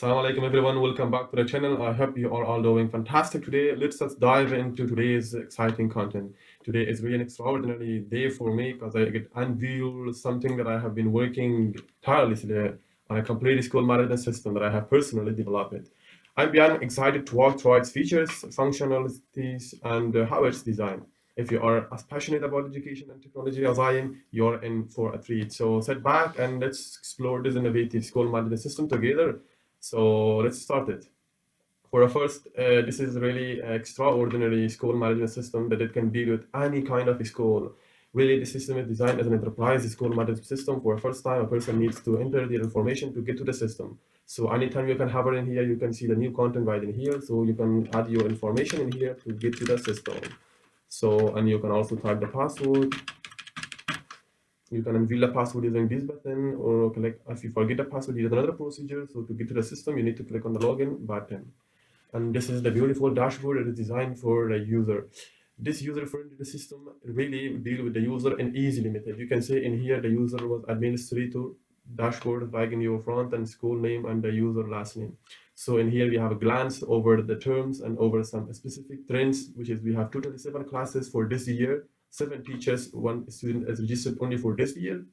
Assalamu alaikum everyone, welcome back to the channel. I hope you are all doing fantastic today. Let's just dive into today's exciting content. Today is really an extraordinary day for me because I get unveil something that I have been working tirelessly on a complete school management system that I have personally developed. I'm beyond excited to walk through its features, functionalities, and how it's designed. If you are as passionate about education and technology as I am, you're in for a treat. So sit back and let's explore this innovative school management system together. So let's start it. For a first, this is really an extraordinary school management system that it can deal with any kind of school. Really, the system is designed as an enterprise school management system. For a first time, a person needs to enter their information to get to the system. So anytime you can hover in here, you can see the new content right in here. So you can add your information in here to get to the system. So, and you can also type the password. You can unveil the password using this button, or click if you forget the password, there's another procedure. So to get to the system, you need to click on the login button. And this is the beautiful dashboard that is designed for the user. This user-friendly system really deal with the user and easy limited. You can say in here the user was administrator dashboard like in your front and school name and the user last name. So in here we have a glance over the terms and over some specific trends, which is we have totally 7 classes for this year, 7 teachers, 1 student is registered only for this year,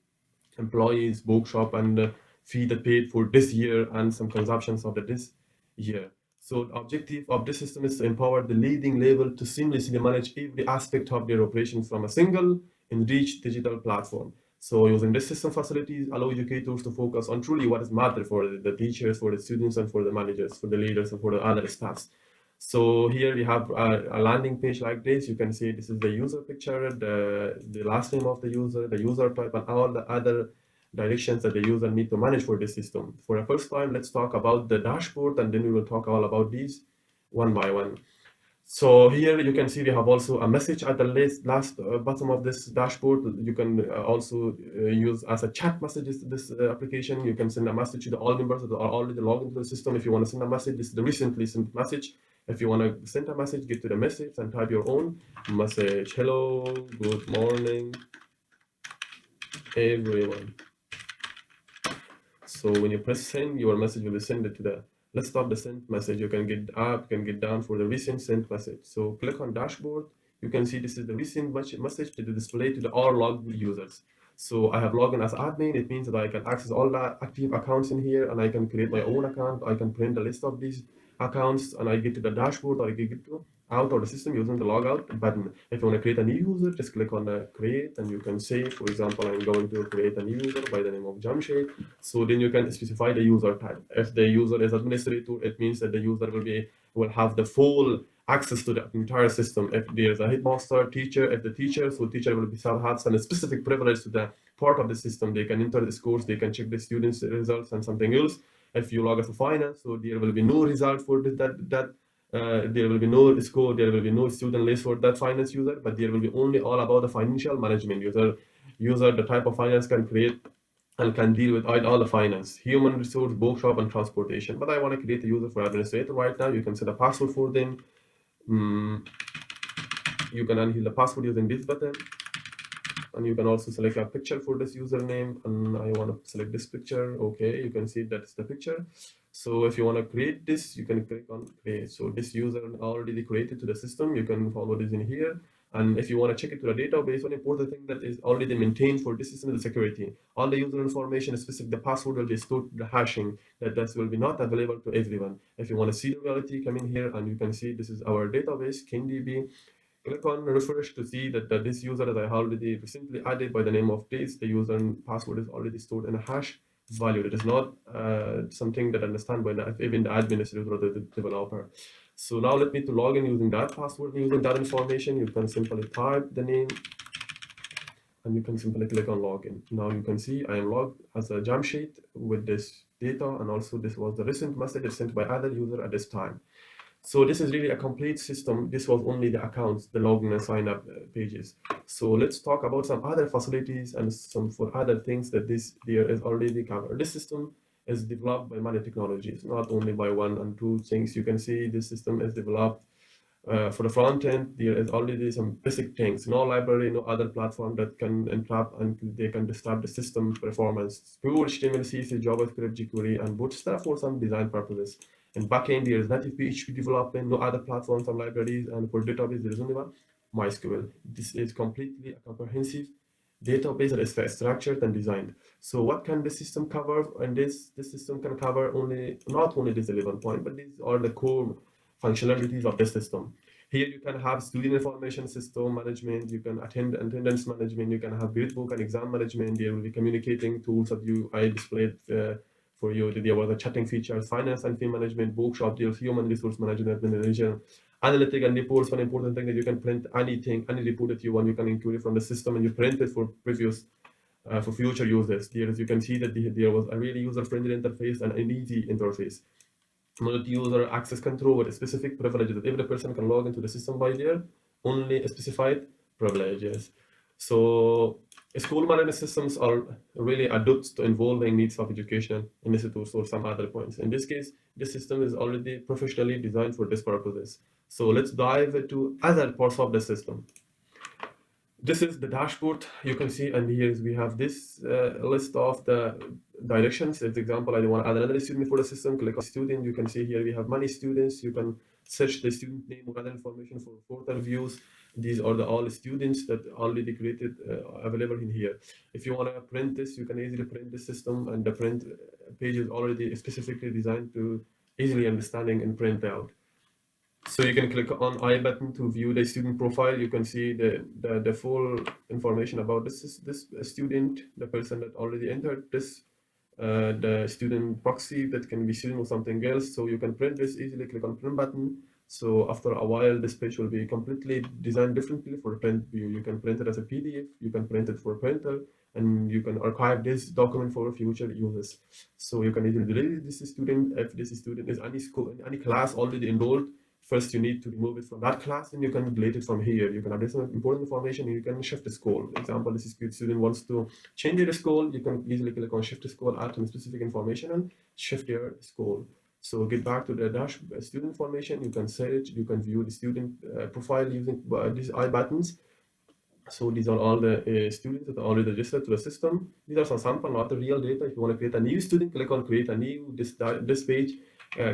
employees, bookshop, and fee that paid for this year, and some consumptions of this year. So the objective of this system is to empower the leading level to seamlessly manage every aspect of their operations from a single enriched digital platform. So using this system facilities allow educators to focus on truly what is matter for the teachers, for the students, and for the managers, for the leaders, and for the other staffs. So here we have a landing page like this. You can see this is the user picture, the last name of the user type, and all the other directions that the user need to manage for this system. For the first time, let's talk about the dashboard, and then we will talk all about these one by one. So here you can see we have also a message at the last bottom of this dashboard. You can also use as a chat messages this application. You can send a message to the all members that are already logged into the system. If you want to send a message, this is the recently sent message. If you want to send a message, get to the message and type your own message. Hello, good morning, everyone. So when you press send, your message will be sent to the, let's start the sent message. You can get up, you can get down for the recent sent message. So click on dashboard. You can see this is the recent message to display to the all logged users. So I have logged in as admin. It means that I can access all the active accounts in here, and I can create my own account. I can print the list of these accounts, and I get to the dashboard, or I get to out of the system using the logout button. If you want to create a new user, just click on the create, and you can say, for example, I'm going to create a new user by the name of Jamshed. So then you can specify the user type. If the user is administrator, it means that the user will have the full access to the entire system. If there's a headmaster, teacher, if the teacher, so teacher will be have some specific privilege to the part of the system. They can enter the scores, they can check the students' results and something else. If you log as a finance, so there will be no result for there will be no score, there will be no student list for that finance user, but there will be only all about the financial management user, the type of finance can create and can deal with all the finance, human resource, bookshop, and transportation. But I want to create a user for administrator right now. You can set a password for them. You can unveil the password using this button. And you can also select a picture for this username, and I want to select this picture. Okay, you can see that's the picture. So if you want to create this, you can click on create. So this user already created to the system. You can follow this in here. And if you want to check it to the database, one important thing that is already maintained for this system is the security. All the user information, specific the password will be stored, the hashing that will be not available to everyone. If you want to see the reality, come in here and you can see this is our database, KingDB. Click on refresh to see that this user that I already recently added by the name of this, the user and password is already stored in a hash value. It is not something that understand by even the administrator or the developer. So now let me to log in using that password, using that information. You can simply type the name and you can simply click on login. Now you can see I am logged as a Jamshed with this data, and also this was the recent message sent by other user at this time. So this is really a complete system. This was only the accounts, the login and sign up pages. So let's talk about some other facilities and some for other things that this there is already covered. This system is developed by many technologies, not only by one and two things. You can see this system is developed For the front end, there is already some basic things. No library, no other platform that can entrap and they can disturb the system performance. Pure HTML, CSS, JavaScript, jQuery, and Bootstrap for some design purposes. In backend, there is native PHP development, no other platforms or libraries, and for database, there is only one MySQL. This is completely a comprehensive database that is structured and designed. So what can the system cover? And this system can cover only not only this 11 point, but these are the core functionalities of the system. Here you can have student information system management, you can attend attendance management, you can have gradebook and exam management. There will be communicating tools that I displayed for you. There was a chatting features, finance and fee management, bookshop deals, human resource management, administration, analytic and reports. One important thing that you can print anything, any report that you want, you can include it from the system and you print it for previous for future users. There, as you can see that there was a really user-friendly interface and an easy interface. Multi-user access control with specific privileges that every person can log into the system by their only specified privileges. So school management systems are really adapted to evolving needs of educational institutes or some other points. In this case, this system is already professionally designed for this purposes. So let's dive into other parts of the system. This is the dashboard you can see, and here we have this list of the directions. As example, I want to add another student for the system. Click on student. You can see here we have many students. You can search the student name or other information for further views. These are all students that already created available in here. If you want to print this, you can easily print the system, and the print page is already specifically designed to easily understanding and print out. So you can click on I button to view the student profile. You can see the full information about this student, the person that already entered this, the student proxy that can be student or something else. So you can print this easily. Click on print button. So after a while, this page will be completely designed differently for print view. You can print it as a PDF. You can print it for a printer, and you can archive this document for future uses. So you can either delete this student if this student is any school, any class already enrolled. First, you need to remove it from that class, and you can delete it from here. You can add some important information, and you can shift the school. Example, this student wants to change their school. You can easily click on shift school, add some specific information, and shift their school. So get back to the dash student information. You can search, you can view the student profile using these I buttons. So these are all the students that are already registered to the system. These are some sample, not the real data. If you want to create a new student, click on create a new. This page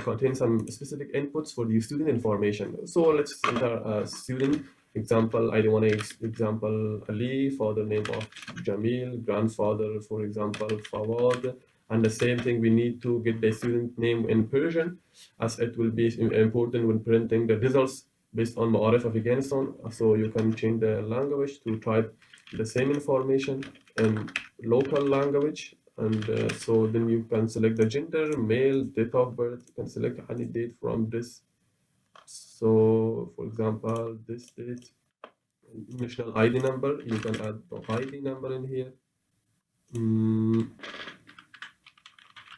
contains some specific inputs for the student information. So let's enter a student example. I want to example Ali, father name of Jamil, grandfather, for example, Fawad. And the same thing, we need to get the student name in Persian, as it will be important when printing the results based on Ma'arif of Afghanistan. So you can change the language to type the same information in local language. And so then you can select the gender, male, date of birth. You can select any date from this. So for example, this date, national ID number, you can add the ID number in here.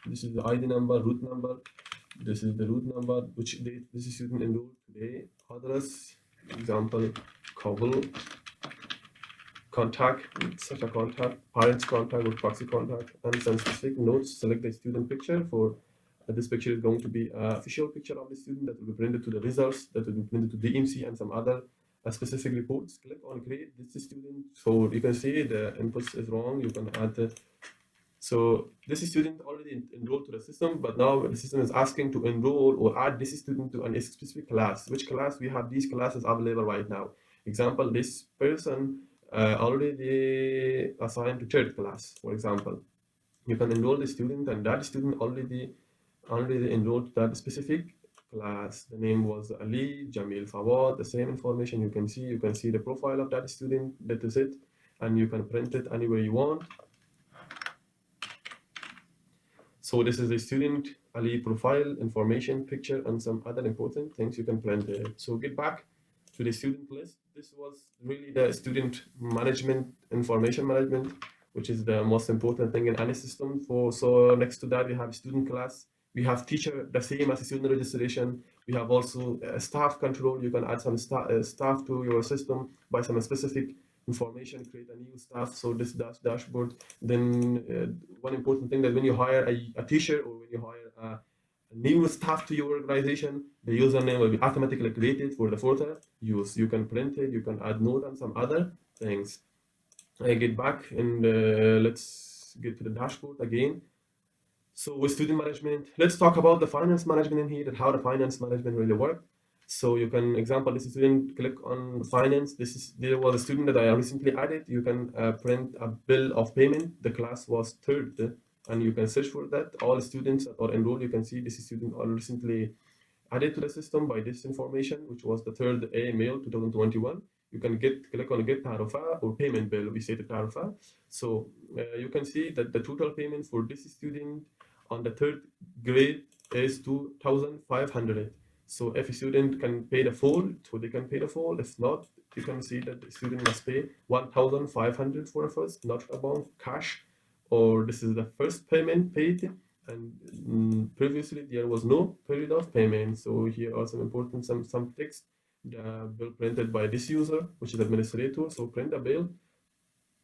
This is the ID number, root number. This is the root number, which date this is student enrolled today. Address, example, Kabul. Contact, such a contact, parents contact or proxy contact, and some specific notes. Select the student picture. For this picture is going to be an official picture of the student that will be printed to the results, that will be printed to DMC and some other specific reports. Click on create this student. So you can see the inputs is wrong. You can add the so this student already enrolled to the system, but now the system is asking to enroll or add this student to a specific class. Which class? We have these classes available right now. Example, this person already assigned to third class, for example. You can enroll the student, and that student already enrolled to that specific class. The name was Ali, Jamil, Fawad, the same information you can see. You can see the profile of that student, that is it, and you can print it anywhere you want. So this is the student Ali profile, information, picture, and some other important things you can print there. So get back to the student list. This was really the student management, information management, which is the most important thing in any system. So next to that, we have student class. We have teacher, the same as student registration. We have also staff control. You can add some staff to your system by some specific information, create a new staff. So this dashboard. Then one important thing that when you hire a teacher or when you hire new staff to your organization, the username will be automatically created for the further use. You can print it, you can add note and some other things. I get back and let's get to the dashboard again. So with student management, let's talk about the finance management in here and how the finance management really work. So you can, example, this student click on finance. There was a student that I recently added. You can print a bill of payment. The class was third, and you can search for that. All students that are enrolled, you can see this student are recently added to the system by this information, which was the third A mail 2021. You can click on get tarifa or payment bill. We say the tarifa. So you can see that the total payment for this student on the third grade is 2,500. So if a student can pay the full, so they can pay the full. If not, you can see that the student must pay 1,500 for the first, not about cash, or this is the first payment paid, and previously there was no period of payment. So here are some important some text. The bill printed by this user, which is administrator. So print a bill.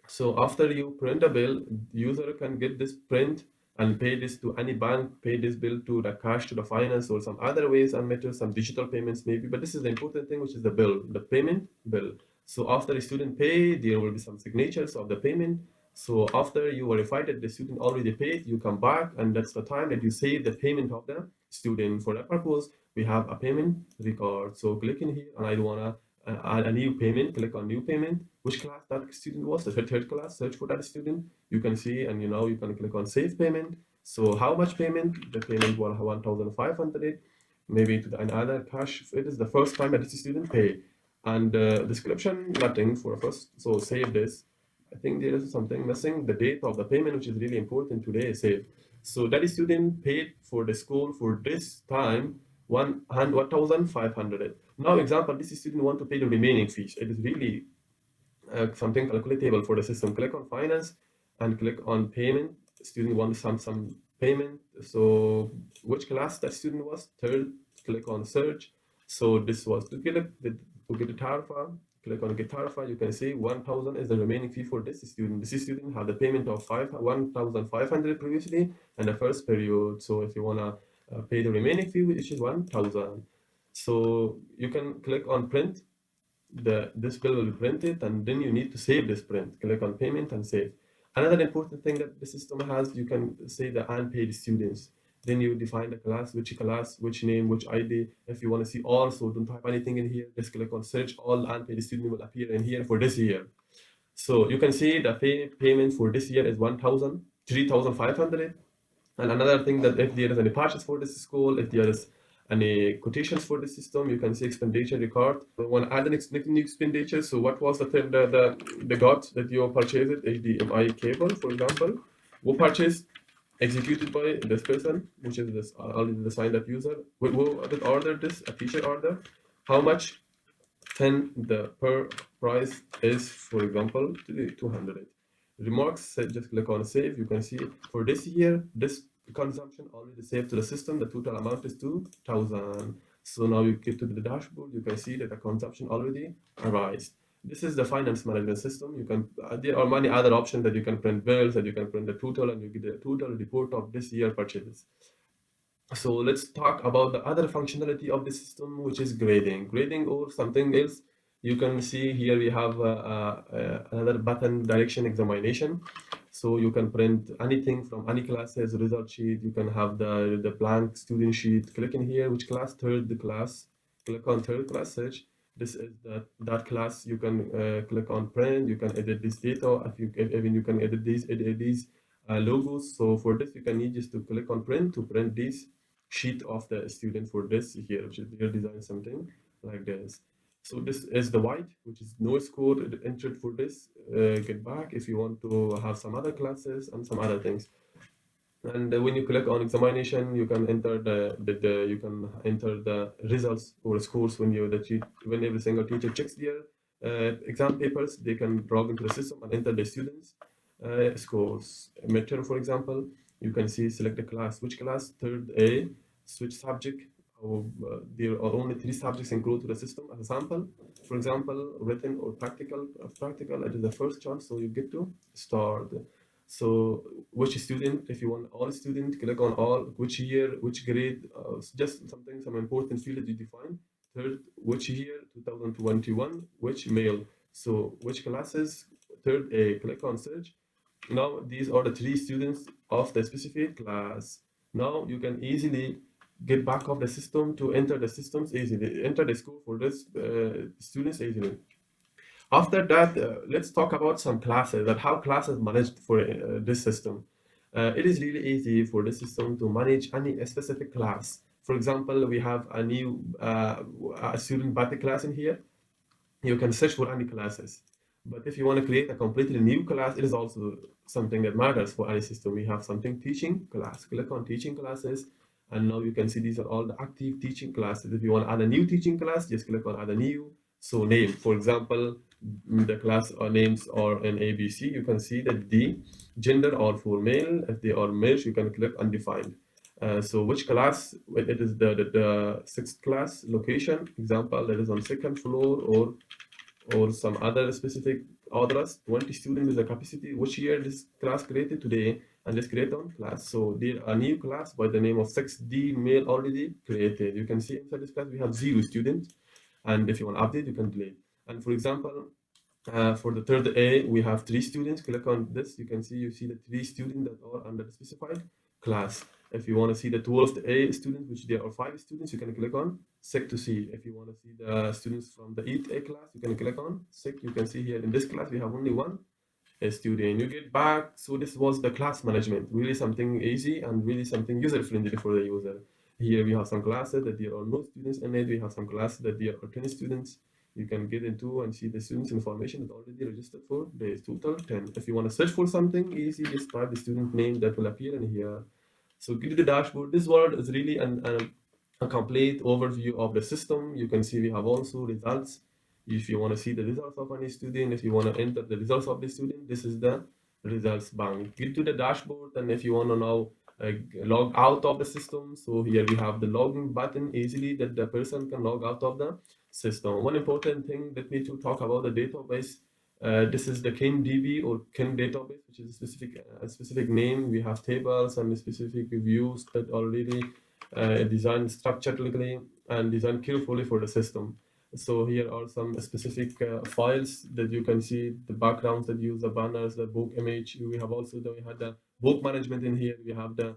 So after you print a bill, user can get this print and pay this to any bank, pay this bill to the cash, to the finance, or some other ways and methods, some digital payments maybe. But this is the important thing, which is the bill, the payment bill. So after the student pay, there will be some signatures of the payment. So after you verify that the student already paid, you come back, and that's the time that you save the payment of the student. For that purpose, we have a payment record. So click in here, and I wanna add a new payment. Click on new payment. Which class that student was, the third class, search for that student. You can see, and you can click on save payment. So how much payment? The payment was 1,500. Maybe to another cash. It is the first time that this student pay. And description, nothing for first. So save this. I think there is something missing. The date of the payment, which is really important today, is saved. So that student paid for the school for this time 1,500. Now, example, this student want to pay the remaining fees. It is really something calculatable for the system. Click on finance and click on payment. Student wants some payment. So which class that student was? Third. Click on search. So this was to get a tarifa. Click on get tarifa. You can see 1,000 is the remaining fee for this student. This student had the payment of 1,500 previously and the first period. So if you wanna pay the remaining fee, which is 1,000. So you can click on print. This bill will be printed, and then you need to save this print. Click on payment and save. Another important thing that the system has, you can say the unpaid students. Then you define the class, which name, which ID. If you want to see all, so don't type anything in here, just click on search. All unpaid student will appear in here for this year. So you can see the payment for this year is 3,500. And another thing, that if there is any purchase for this school, if there is any quotations for the system, you can see expenditure record. We want to add an new expenditure. So what was the thing, the got that you purchased? HDMI cable, for example. Who purchased? Executed by this person, which is this already the signed up user. Who did order this? A teacher order. How much? 10 the per price is, for example, 200. Remarks, just click on save. You can see for this year, this consumption already saved to the system. The total amount is 2,000. So now you get to the dashboard, you can see that the consumption already arised. This is the finance management system. You can there are many other options that you can print bills, that you can print the total, and you get the total report of this year purchases. So let's talk about the other functionality of the system, which is grading. Grading or something else. You can see here we have another button, direction examination. So you can print anything from any classes, result sheet. You can have the blank student sheet. Click in here, which class? Third class. Click on third class search. This is that class. You can click on print. You can edit this data. Even you can edit these logos. So for this, you can need just to click on print to print these sheet of the student for this here, which is their design something like this. So this is the white, which is no score entered for this. Get back if you want to have some other classes and some other things. And when you click on examination, you can enter you can enter the results or scores when when every single teacher checks their exam papers. They can log into the system and enter the students' scores. Midterm, for example, you can see select the class. Which class? Third A. Switch subject. There are only 3 subjects included to the system as a sample. For example, written or practical. Practical, it is the first chance, so you get to start. So which student, if you want all student, click on all, which year, which grade, just something, some important field that you define. Third, which year, 2021, which male. So which classes, third A, click on search. Now these are the three students of the specific class. Now you can easily get back of the system to enter the systems easily, enter the school for this students easily. After that, let's talk about some classes and how classes managed for this system. It is really easy for the system to manage any specific class. For example, we have a new a student body class in here. You can search for any classes. But if you want to create a completely new class, it is also something that matters for any system. We have something teaching class. Click on teaching classes, and now you can see these are all the active teaching classes. If you want to add a new teaching class, just click on add a new. So name, for example, the class or names are in ABC. You can see that the gender or for male. If they are male, you can click undefined. So which class? Well, it is the sixth class location. Example, that is on second floor or some other specific address. 20 students is the capacity. Which year this class created today, and let's create on class. So there a new class by the name of 6D male already created. You can see inside this class we have 0 students, and if you want to update, you can delete. And for example, for the third A, we have 3 students. Click on this. You see the 3 students that are under the specified class. If you want to see the 12th A student, which there are 5 students, you can click on SEC to see. If you want to see the students from the 8th A class, you can click on SEC. You can see here in this class, we have only one student. You get back. So this was the class management. Really something easy and really something user-friendly for the user. Here we have some classes that there are no students in it. We have some classes that there are 10 students. You can get into and see the students information that already registered for the total 10. If you want to search for something easy, just type the student name that will appear in here. So get to the dashboard. This word is really a complete overview of the system. You can see we have also results. If you want to see the results of any student, if you want to enter the results of the student, this is the results bank. Get to the dashboard, and if you want to now log out of the system, so here we have the login button easily that the person can log out of the system. One important thing, let me to talk about the database. This is the KinDB or Kin database, which is a specific name. We have tables and specific views that already designed structurally and designed carefully for the system. So here are some specific files that you can see, the backgrounds that use the banners, the book image. We have also we had the book management in here. We have the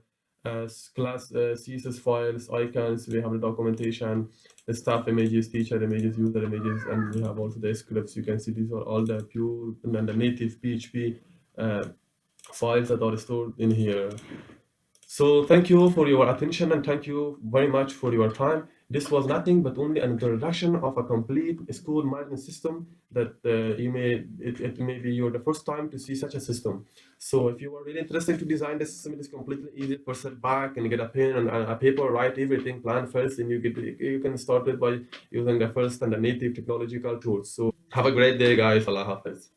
class CSS files, icons. We have the documentation, the staff images, teacher images, user images, and we have also the scripts. You can see these are all the pure and the native PHP files that are stored in here. So thank you for your attention and thank you very much for your time. This was nothing but only an introduction of a complete school management system that it may be your the first time to see such a system. So if you are really interested to design the system, it is completely easy. First sit back and get a pen and a paper, write everything, plan first, and you can start it by using the first and the native technological tools. So have a great day, guys. Allah Hafiz.